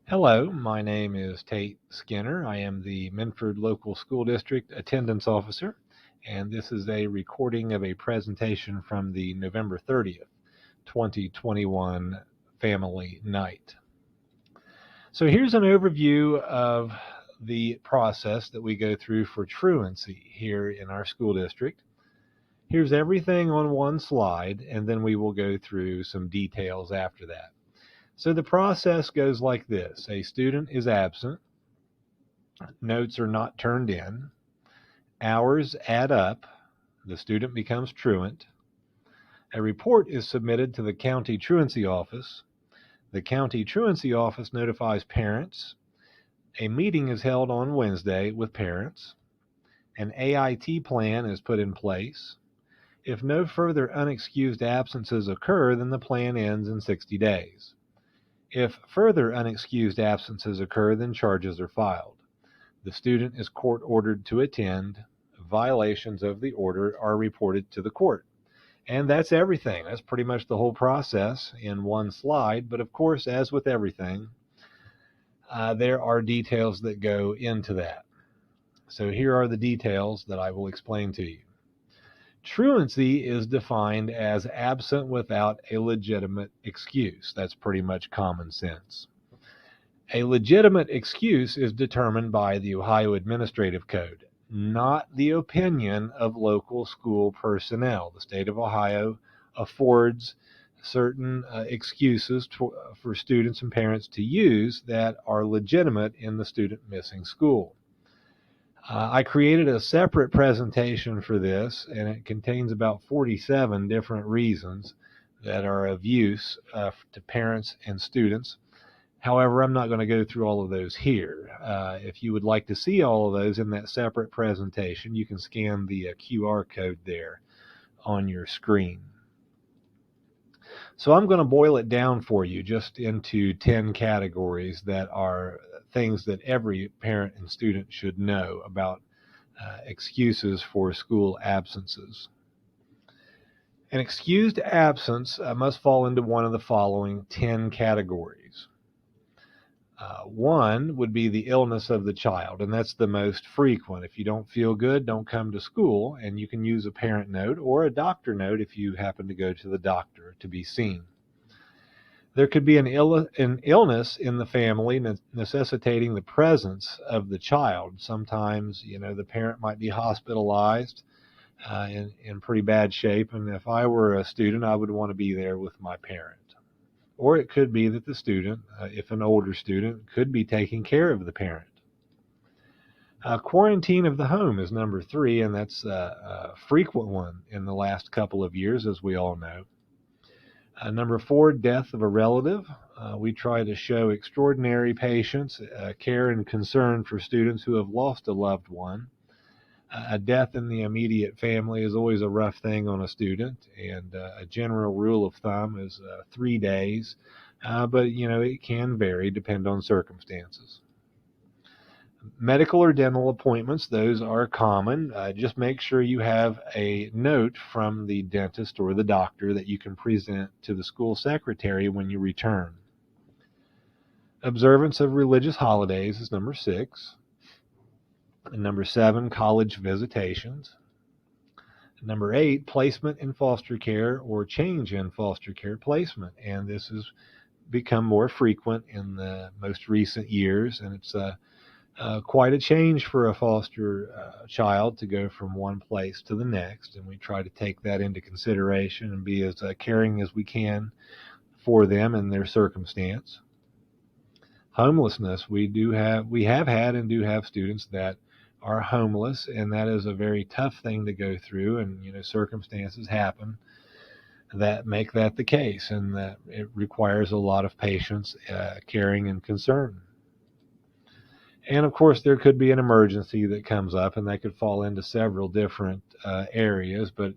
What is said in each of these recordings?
Hello, my name is Tate Skinner. I am the Minford Local School District Attendance Officer, and this is a recording of a presentation from the November 30th, 2021 Family Night. So here's an overview of the process that we go through for truancy here in our school district. Here's everything on one slide, and then we will go through some details after that. So the process goes like this. A student is absent. Notes are not turned in. Hours add up. The student becomes truant. A report is submitted to the county truancy office. The county truancy office notifies parents. A meeting is held on Wednesday with parents. An AIT plan is put in place. If no further unexcused absences occur, then the plan ends in 60 days. If further unexcused absences occur, then charges are filed. The student is court ordered to attend. Violations of the order are reported to the court. And that's everything. That's pretty much the whole process in one slide. But of course, as with everything, there are details that go into that. So here are the details that I will explain to you. Truancy is defined as absent without a legitimate excuse. That's pretty much common sense. A legitimate excuse is determined by the Ohio Administrative Code, not the opinion of local school personnel. The state of Ohio affords certain excuses for students and parents to use that are legitimate in the student missing school. I created a separate presentation for this, and it contains about 47 different reasons that are of use to parents and students. However, I'm not going to go through all of those here. If you would like to see all of those in that separate presentation, you can scan the QR code there on your screen. So I'm going to boil it down for you just into 10 categories that are things that every parent and student should know about excuses for school absences. An excused absence must fall into one of the following 10 categories. One would be the illness of the child, and that's the most frequent. If you don't feel good, don't come to school, and you can use a parent note or a doctor note if you happen to go to the doctor to be seen. There could be an illness in the family necessitating the presence of the child. Sometimes, the parent might be hospitalized in pretty bad shape, and if I were a student, I would want to be there with my parent. Or it could be that the student, if an older student, could be taking care of the parent. Quarantine of the home is number 3, and that's a frequent one in the last couple of years, as we all know. Number 4, death of a relative. We try to show extraordinary patience, care, and concern for students who have lost a loved one. A death in the immediate family is always a rough thing on a student, and a general rule of thumb is 3 days, but it can vary, depend on circumstances. Medical or dental appointments, those are common. Just make sure you have a note from the dentist or the doctor that you can present to the school secretary when you return. Observance of religious holidays is number 6. And number 7, college visitations. Number 8, placement in foster care or change in foster care placement. And this has become more frequent in the most recent years, and it's quite a change for a foster child to go from one place to the next, and we try to take that into consideration and be as caring as we can for them and their circumstance. Homelessness, we have had and do have students that are homeless, and that is a very tough thing to go through, and circumstances happen that make that the case, and that it requires a lot of patience, caring, and concern. And of course, there could be an emergency that comes up, and that could fall into several different areas, but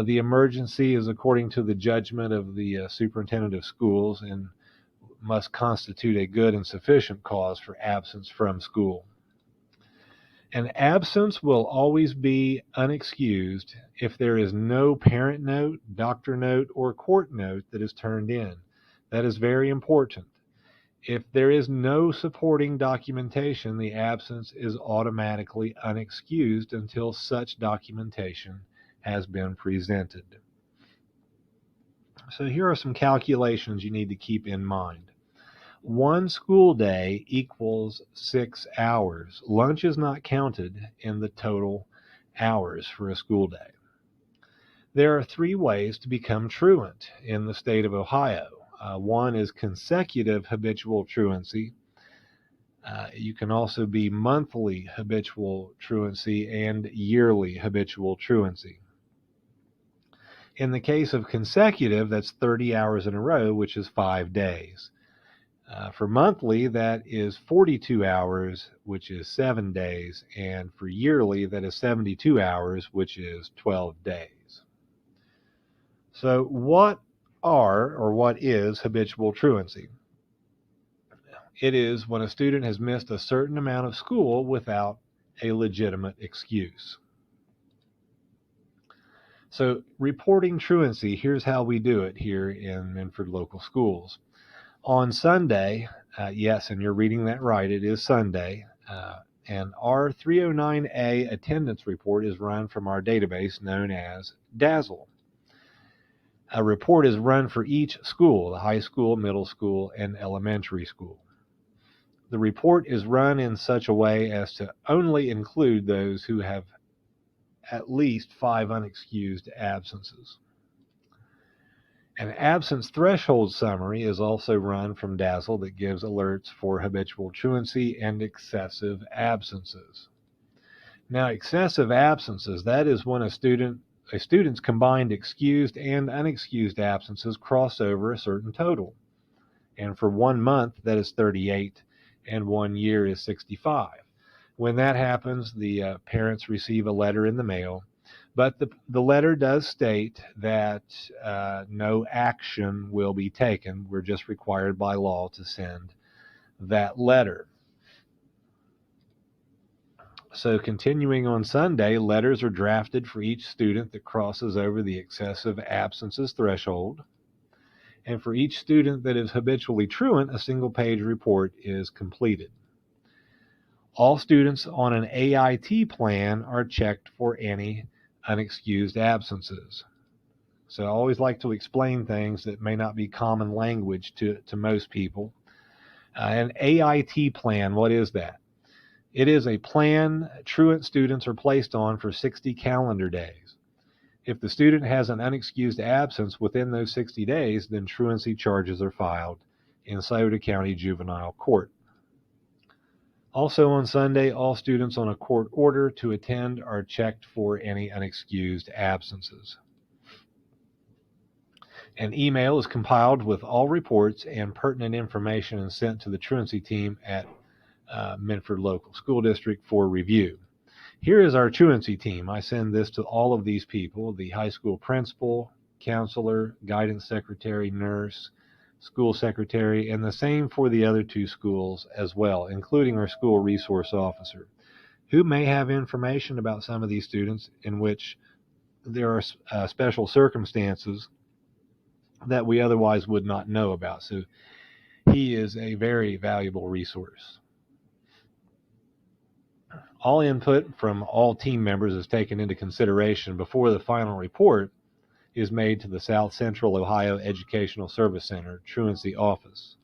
the emergency is according to the judgment of the superintendent of schools and must constitute a good and sufficient cause for absence from school. An absence will always be unexcused if there is no parent note, doctor note, or court note that is turned in. That is very important. If there is no supporting documentation, the absence is automatically unexcused until such documentation has been presented. So here are some calculations you need to keep in mind. 1 school day equals 6 hours. Lunch is not counted in the total hours for a school day. There are 3 ways to become truant in the state of Ohio. One is consecutive habitual truancy. You can also be monthly habitual truancy and yearly habitual truancy. In the case of consecutive, that's 30 hours in a row, which is 5 days. For monthly, that is 42 hours, which is 7 days. And for yearly, that is 72 hours, which is 12 days. So what is habitual truancy? It is when a student has missed a certain amount of school without a legitimate excuse. So reporting truancy, here's how we do it here in Minford Local Schools. On Sunday, yes, and you're reading that right, it is Sunday, and our 309A attendance report is run from our database known as DAZZLE. A report is run for each school, the high school, middle school, and elementary school. The report is run in such a way as to only include those who have at least 5 unexcused absences. An absence threshold summary is also run from DAZZLE that gives alerts for habitual truancy and excessive absences. Now, excessive absences, that is when a student's combined excused and unexcused absences cross over a certain total. And for 1 month, that is 38, and 1 year is 65. When that happens, the parents receive a letter in the mail, but the letter does state that no action will be taken. We're just required by law to send that letter. So continuing on Sunday, letters are drafted for each student that crosses over the excessive absences threshold. And for each student that is habitually truant, a single-page report is completed. All students on an AIT plan are checked for any unexcused absences. So I always like to explain things that may not be common language to most people. An AIT plan, what is that? It is a plan truant students are placed on for 60 calendar days. If the student has an unexcused absence within those 60 days, then truancy charges are filed in Scioto County Juvenile Court. Also on Sunday, all students on a court order to attend are checked for any unexcused absences. An email is compiled with all reports and pertinent information and sent to the truancy team at Minford Local School District for review. Here is our truancy team. I send this to all of these people: the high school principal, counselor, guidance secretary, nurse, school secretary, and the same for the other 2 schools as well, including our school resource officer, who may have information about some of these students in which there are special circumstances that we otherwise would not know about. So he is a very valuable resource. All input from all team members is taken into consideration before the final report is made to the South Central Ohio Educational Service Center truancy office.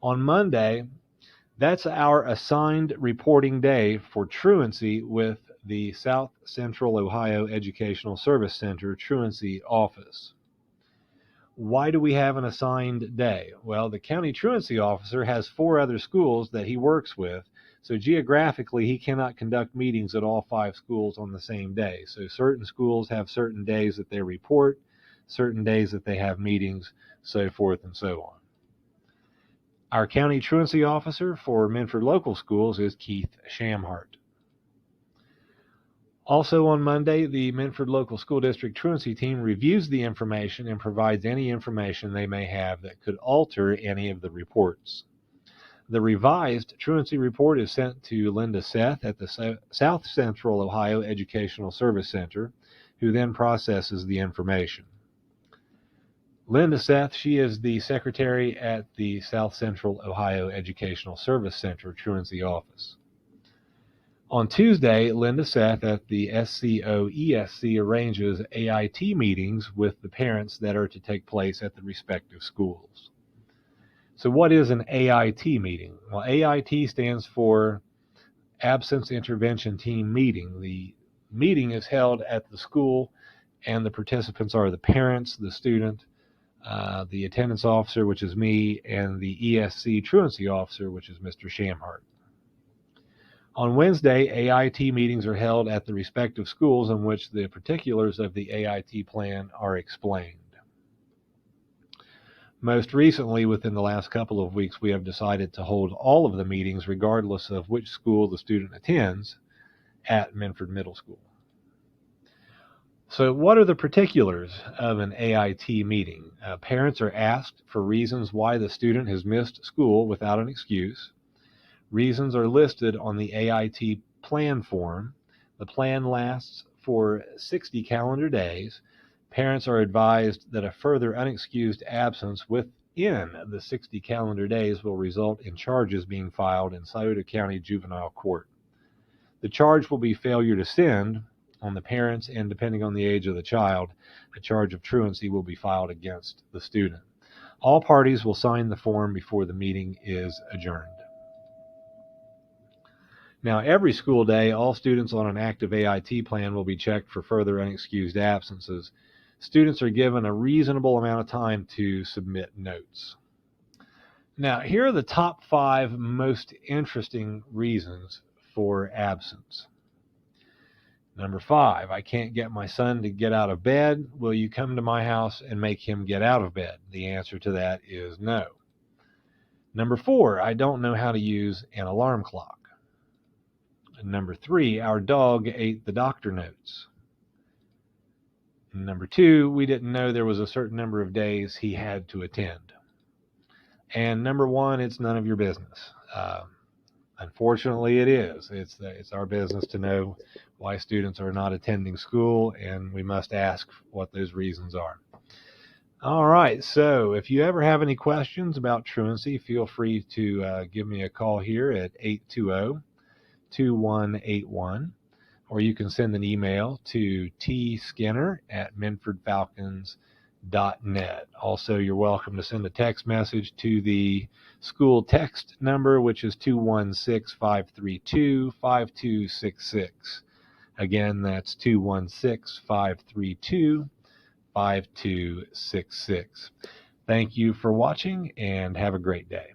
On Monday, that's our assigned reporting day for truancy with the South Central Ohio Educational Service Center truancy office. Why do we have an assigned day? Well, the county truancy officer has 4 other schools that he works with, so geographically he cannot conduct meetings at all 5 schools on the same day. So certain schools have certain days that they report, certain days that they have meetings, so forth and so on. Our county truancy officer for Minford Local Schools is Keith Shamhart. Also on Monday, the Minford Local School District truancy team reviews the information and provides any information they may have that could alter any of the reports. The revised truancy report is sent to Linda Seth at the South Central Ohio Educational Service Center, who then processes the information. Linda Seth, she is the secretary at the South Central Ohio Educational Service Center truancy office. On Tuesday, Linda Seth at the SCOESC arranges AIT meetings with the parents that are to take place at the respective schools. So what is an AIT meeting? Well, AIT stands for Absence Intervention Team Meeting. The meeting is held at the school, and the participants are the parents, the student, the attendance officer, which is me, and the ESC truancy officer, which is Mr. Shamhart. On Wednesday, AIT meetings are held at the respective schools in which the particulars of the AIT plan are explained. Most recently, within the last couple of weeks, we have decided to hold all of the meetings, regardless of which school the student attends, at Minford Middle School. So what are the particulars of an AIT meeting? Parents are asked for reasons why the student has missed school without an excuse. Reasons are listed on the AIT plan form. The plan lasts for 60 calendar days. Parents are advised that a further unexcused absence within the 60 calendar days will result in charges being filed in Scioto County Juvenile Court. The charge will be failure to send on the parents, and depending on the age of the child, a charge of truancy will be filed against the student. All parties will sign the form before the meeting is adjourned. Now, every school day, all students on an active AIT plan will be checked for further unexcused absences. Students are given a reasonable amount of time to submit notes. Now, here are the top 5 most interesting reasons for absence. Number 5, I can't get my son to get out of bed. Will you come to my house and make him get out of bed? The answer to that is no. Number 4, I don't know how to use an alarm clock. Number 3, our dog ate the doctor notes. Number 2, we didn't know there was a certain number of days he had to attend. And number 1, it's none of your business. Unfortunately, it is. It's our business to know why students are not attending school, and we must ask what those reasons are. All right, so if you ever have any questions about truancy, feel free to give me a call here at 820-2181, or you can send an email to tskinner@minfordfalcons.net. Also, you're welcome to send a text message to the school text number, which is 216-532-5266. Again, that's 216-532-5266. Thank you for watching, and have a great day.